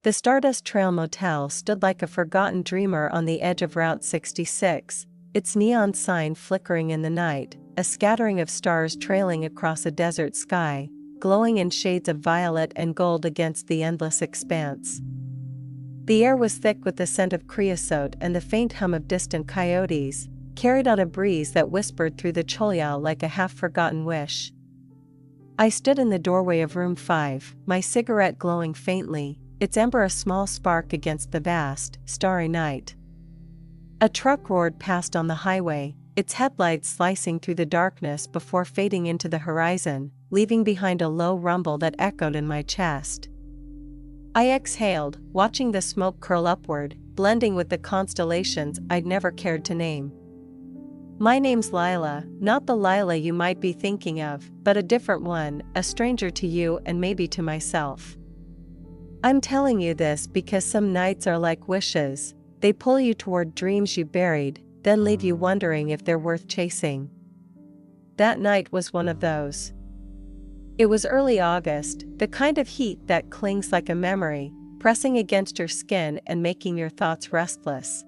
The Stardust Trail Motel stood like a forgotten dreamer on the edge of Route 66, its neon sign flickering in the night, a scattering of stars trailing across a desert sky, glowing in shades of violet and gold against the endless expanse. The air was thick with the scent of creosote and the faint hum of distant coyotes, carried on a breeze that whispered through the cholya like a half-forgotten wish. I stood in the doorway of room 5, my cigarette glowing faintly, its ember a small spark against the vast, starry night. A truck roared past on the highway, its headlights slicing through the darkness before fading into the horizon, leaving behind a low rumble that echoed in my chest. I exhaled, watching the smoke curl upward, blending with the constellations I'd never cared to name. My name's Lila, not the Lila you might be thinking of, but a different one, a stranger to you and maybe to myself. I'm telling you this because some nights are like wishes, they pull you toward dreams you buried, then leave you wondering if they're worth chasing. That night was one of those. It was early August, the kind of heat that clings like a memory, pressing against your skin and making your thoughts restless.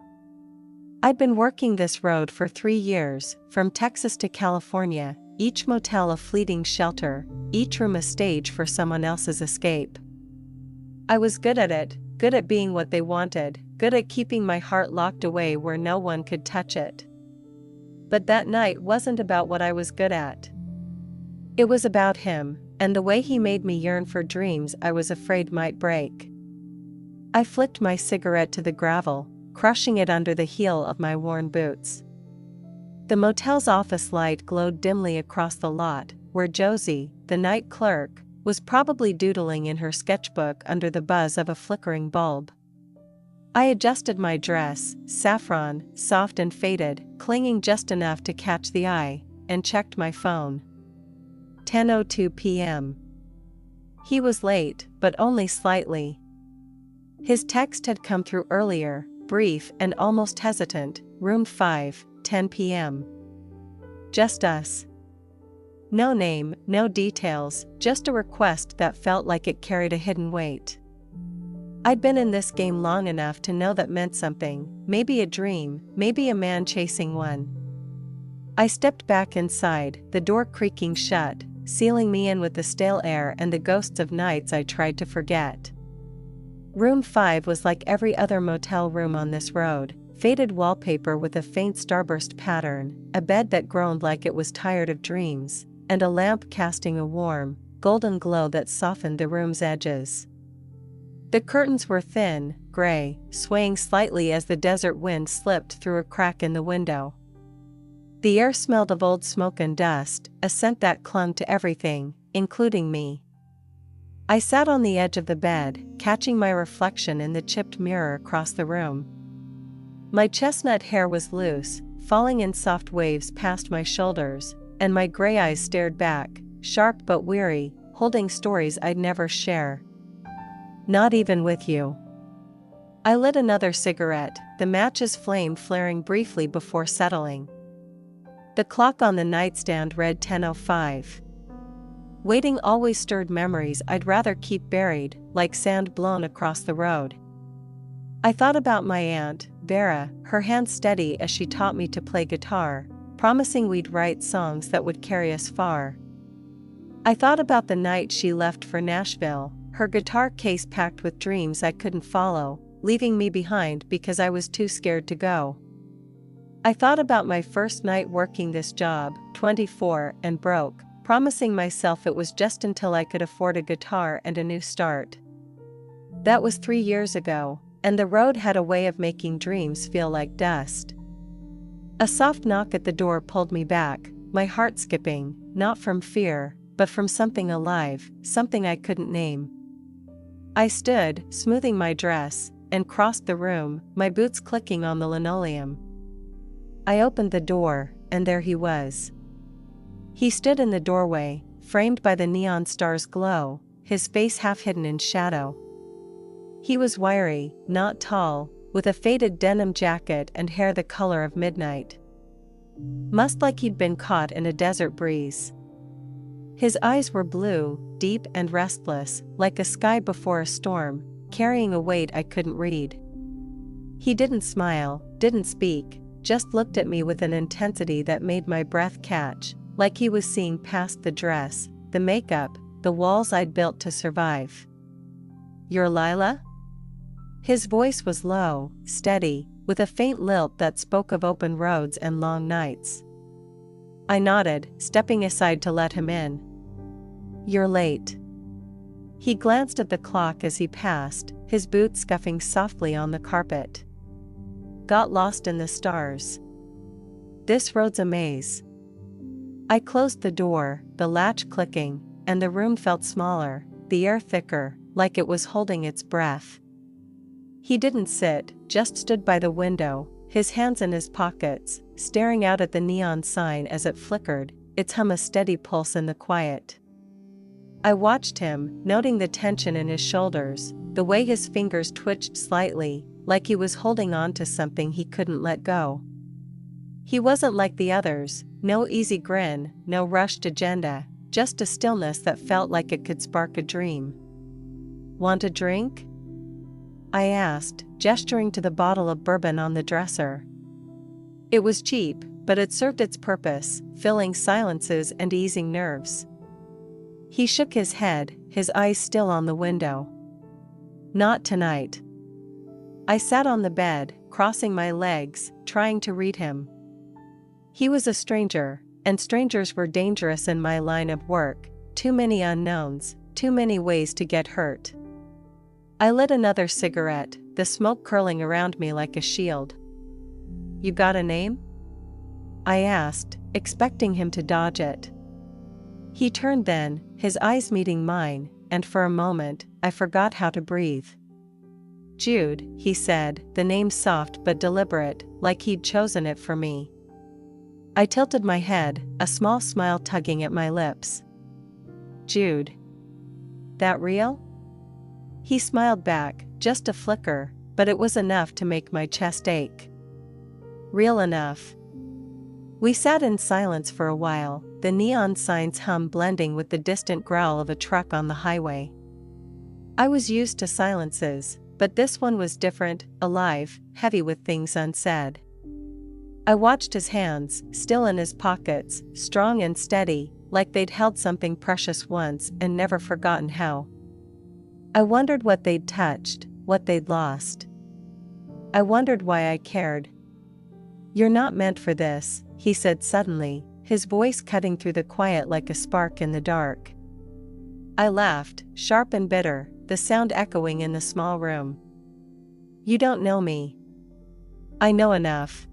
I'd been working this road for 3 years, from Texas to California, each motel a fleeting shelter, each room a stage for someone else's escape. I was good at it, good at being what they wanted, good at keeping my heart locked away where no one could touch it. But that night wasn't about what I was good at. It was about him, and the way he made me yearn for dreams I was afraid might break. I flicked my cigarette to the gravel, crushing it under the heel of my worn boots. The motel's office light glowed dimly across the lot, where Josie, the night clerk, was probably doodling in her sketchbook under the buzz of a flickering bulb. I adjusted my dress, saffron, soft and faded, clinging just enough to catch the eye, and checked my phone. 10:02 p.m. He was late, but only slightly. His text had come through earlier, brief and almost hesitant, room 5, 10 p.m. Just us. No name, no details, just a request that felt like it carried a hidden weight. I'd been in this game long enough to know that meant something, maybe a dream, maybe a man chasing one. I stepped back inside, the door creaking shut, sealing me in with the stale air and the ghosts of nights I tried to forget. Room 5 was like every other motel room on this road, faded wallpaper with a faint starburst pattern, a bed that groaned like it was tired of dreams, and a lamp casting a warm, golden glow that softened the room's edges. The curtains were thin, gray, swaying slightly as the desert wind slipped through a crack in the window. The air smelled of old smoke and dust, a scent that clung to everything, including me. I sat on the edge of the bed, catching my reflection in the chipped mirror across the room. My chestnut hair was loose, falling in soft waves past my shoulders, and my gray eyes stared back, sharp but weary, holding stories I'd never share. Not even with you. I lit another cigarette, the match's flame flaring briefly before settling. The clock on the nightstand read 10:05. Waiting always stirred memories I'd rather keep buried, like sand blown across the road. I thought about my aunt, Vera, her hand steady as she taught me to play guitar, promising we'd write songs that would carry us far. I thought about the night she left for Nashville, her guitar case packed with dreams I couldn't follow, leaving me behind because I was too scared to go. I thought about my first night working this job, 24 and broke, promising myself it was just until I could afford a guitar and a new start. That was 3 years ago, and the road had a way of making dreams feel like dust. A soft knock at the door pulled me back, my heart skipping, not from fear, but from something alive, something I couldn't name. I stood, smoothing my dress, and crossed the room, my boots clicking on the linoleum. I opened the door, and there he was. He stood in the doorway, framed by the neon star's glow, his face half hidden in shadow. He was wiry, not tall, with a faded denim jacket and hair the color of midnight. Must like he'd been caught in a desert breeze. His eyes were blue, deep and restless, like a sky before a storm, carrying a weight I couldn't read. He didn't smile, didn't speak, just looked at me with an intensity that made my breath catch, like he was seeing past the dress, the makeup, the walls I'd built to survive. "You're Lila?" His voice was low, steady, with a faint lilt that spoke of open roads and long nights. I nodded, stepping aside to let him in. "You're late." He glanced at the clock as he passed, his boots scuffing softly on the carpet. "Got lost in the stars. This road's a maze." I closed the door, the latch clicking, and the room felt smaller, the air thicker, like it was holding its breath. He didn't sit, just stood by the window, his hands in his pockets, staring out at the neon sign as it flickered, its hum a steady pulse in the quiet. I watched him, noting the tension in his shoulders, the way his fingers twitched slightly, like he was holding on to something he couldn't let go. He wasn't like the others, no easy grin, no rushed agenda, just a stillness that felt like it could spark a dream. "Want a drink?" I asked, gesturing to the bottle of bourbon on the dresser. It was cheap, but it served its purpose, filling silences and easing nerves. He shook his head, his eyes still on the window. "Not tonight." I sat on the bed, crossing my legs, trying to read him. He was a stranger, and strangers were dangerous in my line of work, too many unknowns, too many ways to get hurt. I lit another cigarette, the smoke curling around me like a shield. "You got a name?" I asked, expecting him to dodge it. He turned then, his eyes meeting mine, and for a moment, I forgot how to breathe. "Jude," he said, the name soft but deliberate, like he'd chosen it for me. I tilted my head, a small smile tugging at my lips. "Jude. That real?" He smiled back, just a flicker, but it was enough to make my chest ache. "Real enough." We sat in silence for a while, the neon sign's hum blending with the distant growl of a truck on the highway. I was used to silences, but this one was different, alive, heavy with things unsaid. I watched his hands, still in his pockets, strong and steady, like they'd held something precious once and never forgotten how. I wondered what they'd touched, what they'd lost. I wondered why I cared. "You're not meant for this," he said suddenly, his voice cutting through the quiet like a spark in the dark. I laughed, sharp and bitter, the sound echoing in the small room. "You don't know me." "I know enough."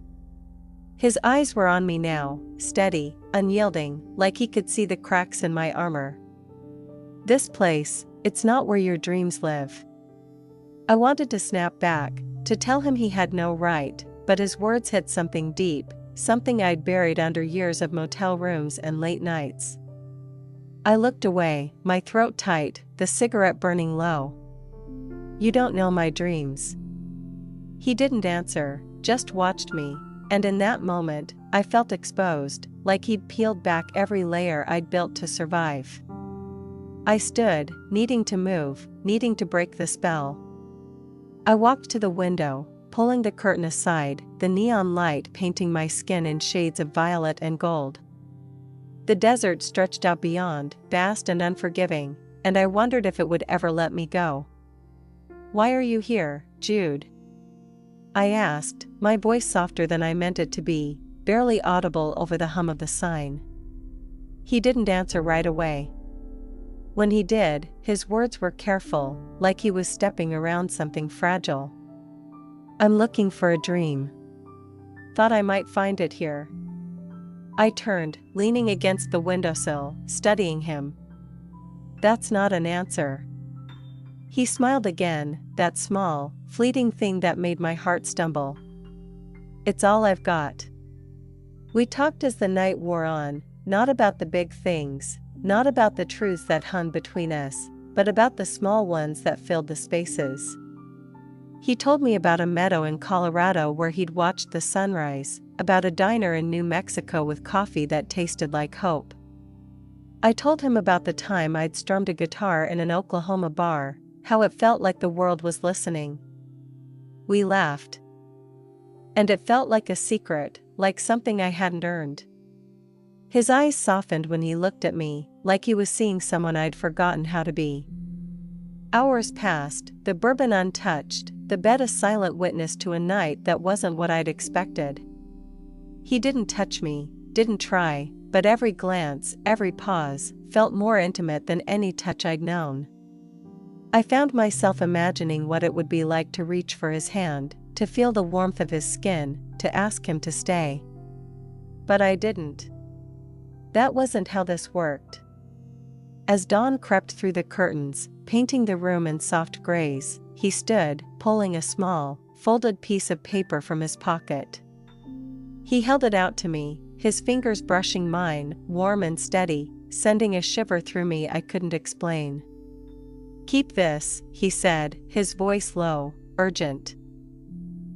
His eyes were on me now, steady, unyielding, like he could see the cracks in my armor. "This place, it's not where your dreams live." I wanted to snap back, to tell him he had no right, but his words hit something deep, something I'd buried under years of motel rooms and late nights. I looked away, my throat tight, the cigarette burning low. "You don't know my dreams." He didn't answer, just watched me, and in that moment, I felt exposed, like he'd peeled back every layer I'd built to survive. I stood, needing to move, needing to break the spell. I walked to the window, pulling the curtain aside, the neon light painting my skin in shades of violet and gold. The desert stretched out beyond, vast and unforgiving, and I wondered if it would ever let me go. "Why are you here, Jude?" I asked, my voice softer than I meant it to be, barely audible over the hum of the sign. He didn't answer right away. When he did, his words were careful, like he was stepping around something fragile. "I'm looking for a dream. Thought I might find it here." I turned, leaning against the windowsill, studying him. "That's not an answer." He smiled again, that small, fleeting thing that made my heart stumble. "It's all I've got." We talked as the night wore on, not about the big things, not about the truths that hung between us, but about the small ones that filled the spaces. He told me about a meadow in Colorado where he'd watched the sunrise, about a diner in New Mexico with coffee that tasted like hope. I told him about the time I'd strummed a guitar in an Oklahoma bar, How it felt like the world was listening. We laughed. And it felt like a secret, like something I hadn't earned. His eyes softened when he looked at me, like he was seeing someone I'd forgotten how to be. Hours passed, the bourbon untouched, the bed a silent witness to a night that wasn't what I'd expected. He didn't touch me, didn't try, but every glance, every pause, felt more intimate than any touch I'd known. I found myself imagining what it would be like to reach for his hand, to feel the warmth of his skin, to ask him to stay. But I didn't. That wasn't how this worked. As dawn crept through the curtains, painting the room in soft grays, he stood, pulling a small, folded piece of paper from his pocket. He held it out to me, his fingers brushing mine, warm and steady, sending a shiver through me I couldn't explain. "Keep this," he said, his voice low, urgent.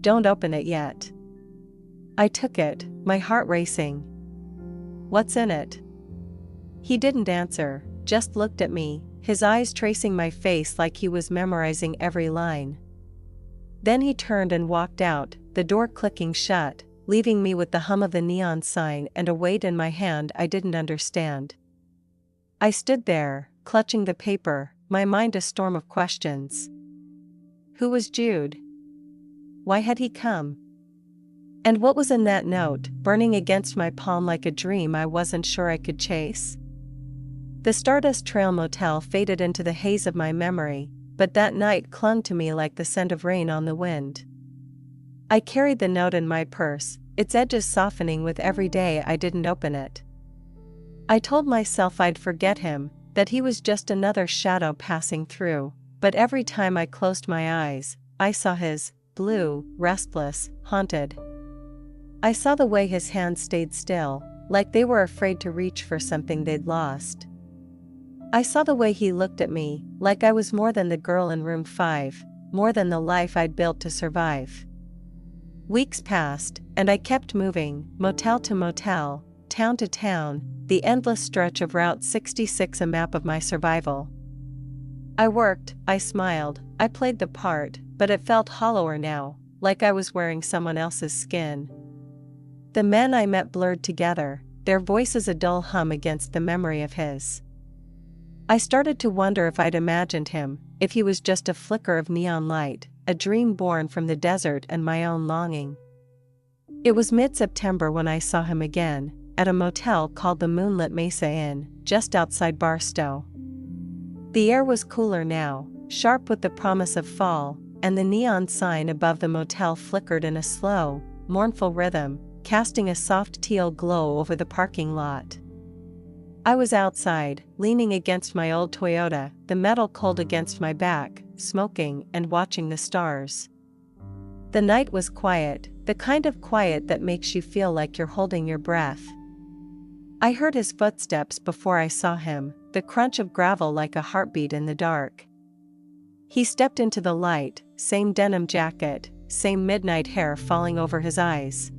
"Don't open it yet." I took it, my heart racing. "What's in it?" He didn't answer, just looked at me, his eyes tracing my face like he was memorizing every line. Then he turned and walked out, the door clicking shut, leaving me with the hum of the neon sign and a weight in my hand I didn't understand. I stood there, clutching the paper, my mind a storm of questions. Who was Jude? Why had he come? And what was in that note, burning against my palm like a dream I wasn't sure I could chase? The Stardust Trail Motel faded into the haze of my memory, but that night clung to me like the scent of rain on the wind. I carried the note in my purse, its edges softening with every day I didn't open it. I told myself I'd forget him, that he was just another shadow passing through, but every time I closed my eyes, I saw his, blue, restless, haunted. I saw the way his hands stayed still, like they were afraid to reach for something they'd lost. I saw the way he looked at me, like I was more than the girl in room 5, more than the life I'd built to survive. Weeks passed, and I kept moving, motel to motel, town to town, the endless stretch of Route 66 a map of my survival. I worked, I smiled, I played the part, but it felt hollower now, like I was wearing someone else's skin. The men I met blurred together, their voices a dull hum against the memory of his. I started to wonder if I'd imagined him, if he was just a flicker of neon light, a dream born from the desert and my own longing. It was mid-September when I saw him again, at a motel called the Moonlit Mesa Inn, just outside Barstow. The air was cooler now, sharp with the promise of fall, and the neon sign above the motel flickered in a slow, mournful rhythm, casting a soft teal glow over the parking lot. I was outside, leaning against my old Toyota, the metal cold against my back, smoking and watching the stars. The night was quiet, the kind of quiet that makes you feel like you're holding your breath. I heard his footsteps before I saw him, the crunch of gravel like a heartbeat in the dark. He stepped into the light, same denim jacket, same midnight hair falling over his eyes.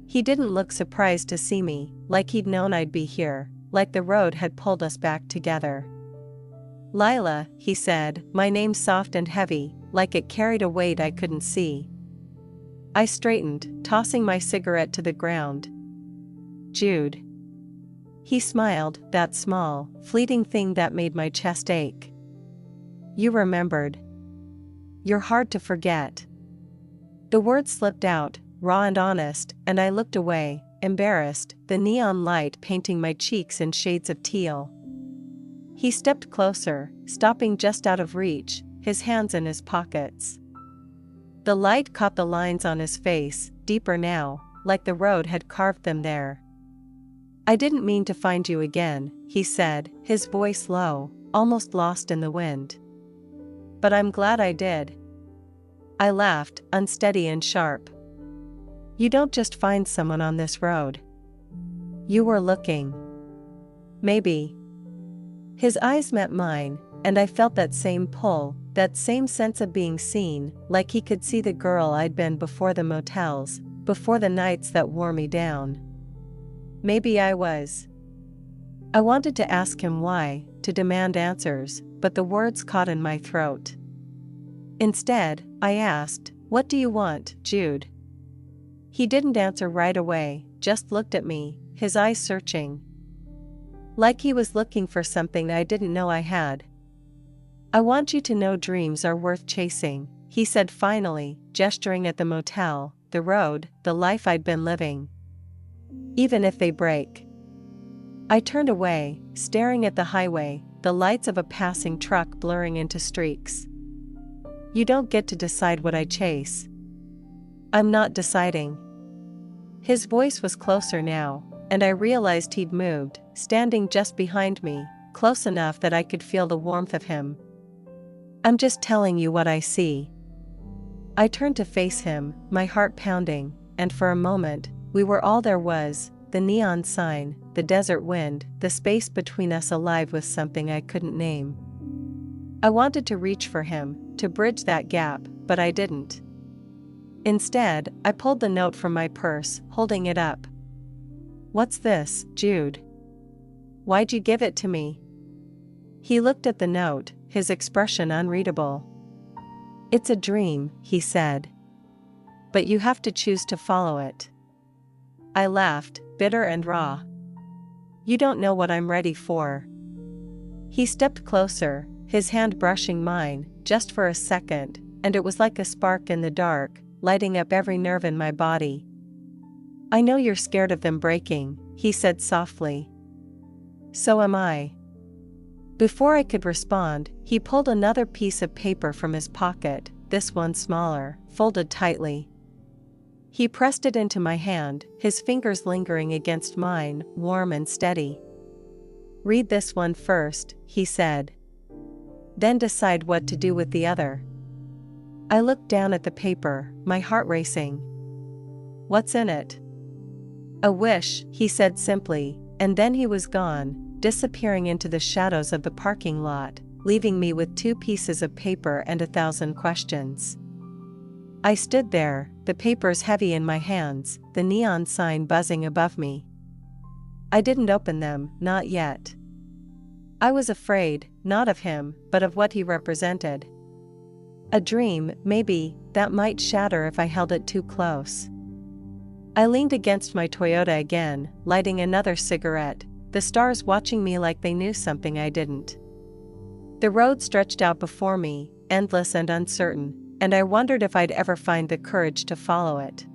He didn't look surprised to see me, like he'd known I'd be here, like the road had pulled us back together. "Lila," he said, my name soft and heavy, like it carried a weight I couldn't see. I straightened, tossing my cigarette to the ground. "Jude." He smiled, that small, fleeting thing that made my chest ache. "You remembered. You're hard to forget." The words slipped out, raw and honest, and I looked away, embarrassed, the neon light painting my cheeks in shades of teal. He stepped closer, stopping just out of reach, his hands in his pockets. The light caught the lines on his face, deeper now, like the road had carved them there. "I didn't mean to find you again," he said, his voice low, almost lost in the wind. "But I'm glad I did." I laughed, unsteady and sharp. "You don't just find someone on this road. You were looking. Maybe." His eyes met mine, and I felt that same pull, that same sense of being seen, like he could see the girl I'd been before the motels, before the nights that wore me down. Maybe I was. I wanted to ask him why, to demand answers, but the words caught in my throat. Instead, I asked, "What do you want, Jude?" He didn't answer right away, just looked at me, his eyes searching. Like he was looking for something I didn't know I had. "I want you to know dreams are worth chasing," he said finally, gesturing at the motel, the road, the life I'd been living. "Even if they break." I turned away, staring at the highway, the lights of a passing truck blurring into streaks. "You don't get to decide what I chase." "I'm not deciding." His voice was closer now, and I realized he'd moved, standing just behind me, close enough that I could feel the warmth of him. "I'm just telling you what I see." I turned to face him, my heart pounding, and for a moment, we were all there was, the neon sign, the desert wind, the space between us alive with something I couldn't name. I wanted to reach for him, to bridge that gap, but I didn't. Instead, I pulled the note from my purse, holding it up. "What's this, Jude? Why'd you give it to me?" He looked at the note, his expression unreadable. "It's a dream," he said. "But you have to choose to follow it." I laughed, bitter and raw. "You don't know what I'm ready for." He stepped closer, his hand brushing mine, just for a second, and it was like a spark in the dark, lighting up every nerve in my body. "I know you're scared of them breaking," he said softly. "So am I." Before I could respond, he pulled another piece of paper from his pocket, this one smaller, folded tightly. He pressed it into my hand, his fingers lingering against mine, warm and steady. "Read this one first," he said. "Then decide what to do with the other." I looked down at the paper, my heart racing. "What's in it?" "A wish," he said simply, and then he was gone, disappearing into the shadows of the parking lot, leaving me with 2 pieces of paper and 1,000 questions. I stood there, the papers heavy in my hands, the neon sign buzzing above me. I didn't open them, not yet. I was afraid, not of him, but of what he represented. A dream, maybe, that might shatter if I held it too close. I leaned against my Toyota again, lighting another cigarette, the stars watching me like they knew something I didn't. The road stretched out before me, endless and uncertain, and I wondered if I'd ever find the courage to follow it.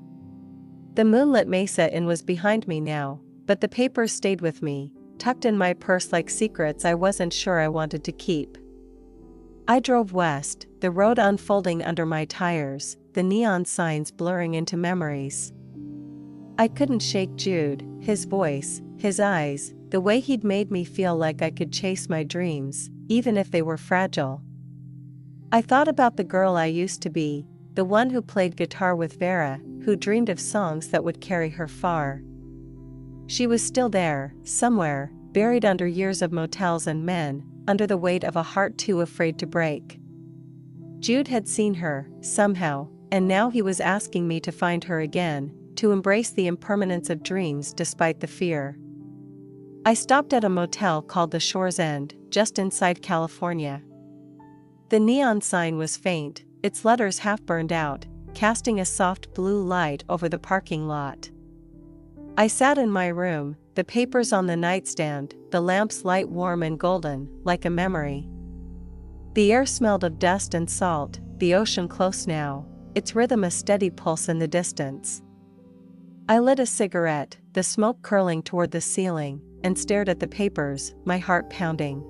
The moonlit Mesa Inn was behind me now, but the papers stayed with me, tucked in my purse like secrets I wasn't sure I wanted to keep. I drove west, the road unfolding under my tires, the neon signs blurring into memories. I couldn't shake Jude, his voice, his eyes, the way he'd made me feel like I could chase my dreams, even if they were fragile. I thought about the girl I used to be, the one who played guitar with Vera, who dreamed of songs that would carry her far. She was still there, somewhere, buried under years of motels and men, under the weight of a heart too afraid to break. Jude had seen her, somehow, and now he was asking me to find her again, to embrace the impermanence of dreams despite the fear. I stopped at a motel called the Shore's End, just inside California. The neon sign was faint, its letters half burned out, casting a soft blue light over the parking lot. I sat in my room, the papers on the nightstand, the lamp's light warm and golden, like a memory. The air smelled of dust and salt, the ocean close now, its rhythm a steady pulse in the distance. I lit a cigarette, the smoke curling toward the ceiling, and stared at the papers, my heart pounding.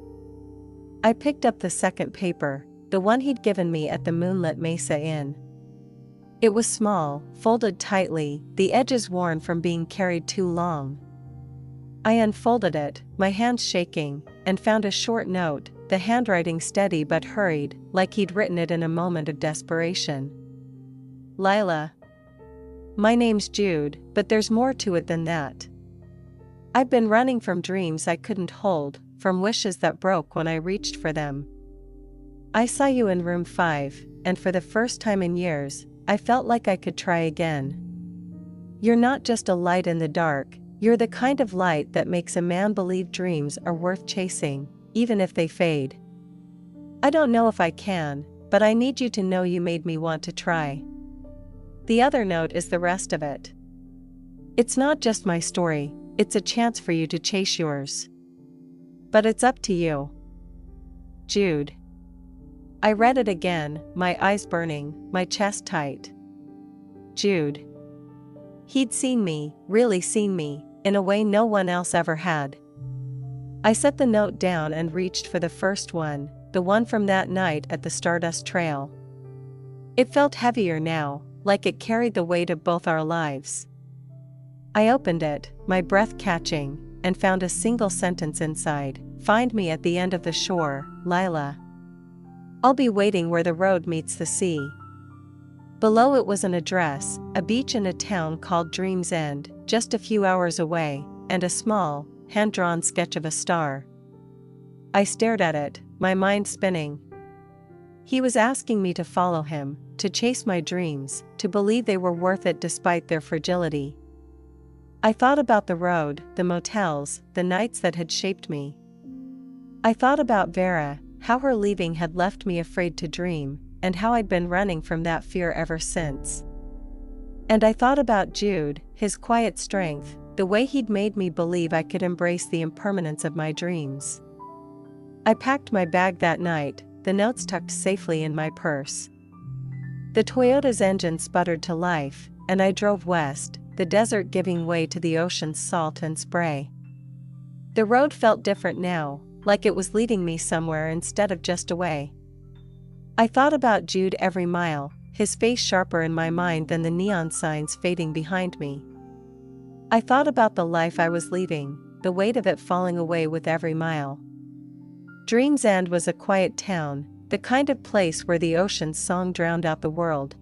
I picked up the second paper, the one he'd given me at the moonlit Mesa Inn. It was small, folded tightly, the edges worn from being carried too long. I unfolded it, my hands shaking, and found a short note, the handwriting steady but hurried, like he'd written it in a moment of desperation. Lila. My name's Jude, but there's more to it than that. I've been running from dreams I couldn't hold, from wishes that broke when I reached for them. I saw you in room 5, and for the first time in years, I felt like I could try again. You're not just a light in the dark, you're the kind of light that makes a man believe dreams are worth chasing, even if they fade. I don't know if I can, but I need you to know you made me want to try. The other note is the rest of it. It's not just my story, it's a chance for you to chase yours. But it's up to you. Jude. I read it again, my eyes burning, my chest tight. Jude. He'd seen me, really seen me, in a way no one else ever had. I set the note down and reached for the first one, the one from that night at the Stardust Trail. It felt heavier now, like it carried the weight of both our lives. I opened it, my breath catching, and found a single sentence inside. Find me at the end of the shore, Lila. I'll be waiting where the road meets the sea. Below it was an address, a beach in a town called Dream's End, just a few hours away, and a small, hand-drawn sketch of a star. I stared at it, my mind spinning. He was asking me to follow him, to chase my dreams, to believe they were worth it despite their fragility. I thought about the road, the motels, the nights that had shaped me. I thought about Vera, how her leaving had left me afraid to dream, and how I'd been running from that fear ever since. And I thought about Jude, his quiet strength, the way he'd made me believe I could embrace the impermanence of my dreams. I packed my bag that night, the notes tucked safely in my purse. The Toyota's engine sputtered to life, and I drove west, the desert giving way to the ocean's salt and spray. The road felt different now, like it was leading me somewhere instead of just away. I thought about Jude every mile, his face sharper in my mind than the neon signs fading behind me. I thought about the life I was leading, the weight of it falling away with every mile. Dream's End was a quiet town, the kind of place where the ocean's song drowned out the world.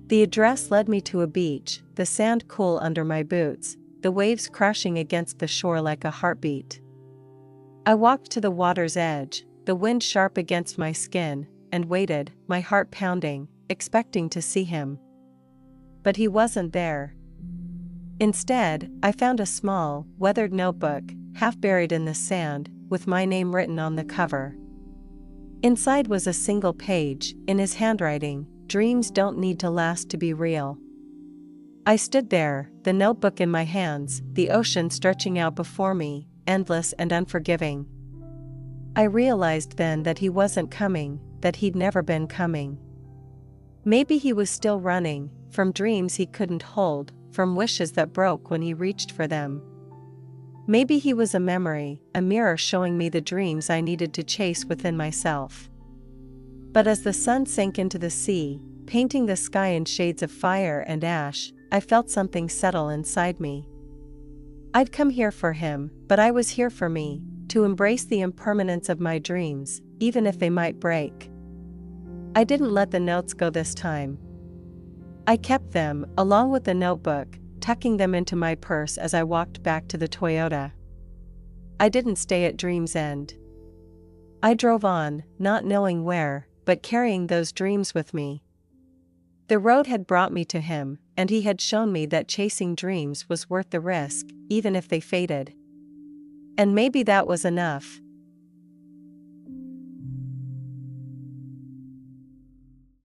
The address led me to a beach, the sand cool under my boots, the waves crashing against the shore like a heartbeat. I walked to the water's edge, the wind sharp against my skin, and waited, my heart pounding, expecting to see him. But he wasn't there. Instead, I found a small, weathered notebook, half buried in the sand, with my name written on the cover. Inside was a single page, in his handwriting, "Dreams don't need to last to be real." I stood there, the notebook in my hands, the ocean stretching out before me, endless and unforgiving. I realized then that he wasn't coming, that he'd never been coming. Maybe he was still running, from dreams he couldn't hold, from wishes that broke when he reached for them. Maybe he was a memory, a mirror showing me the dreams I needed to chase within myself. But as the sun sank into the sea, painting the sky in shades of fire and ash, I felt something settle inside me. I'd come here for him, but I was here for me, to embrace the impermanence of my dreams, even if they might break. I didn't let the notes go this time. I kept them, along with the notebook, tucking them into my purse as I walked back to the Toyota. I didn't stay at Dream's End. I drove on, not knowing where, but carrying those dreams with me. The road had brought me to him, and he had shown me that chasing dreams was worth the risk, even if they faded. And maybe that was enough,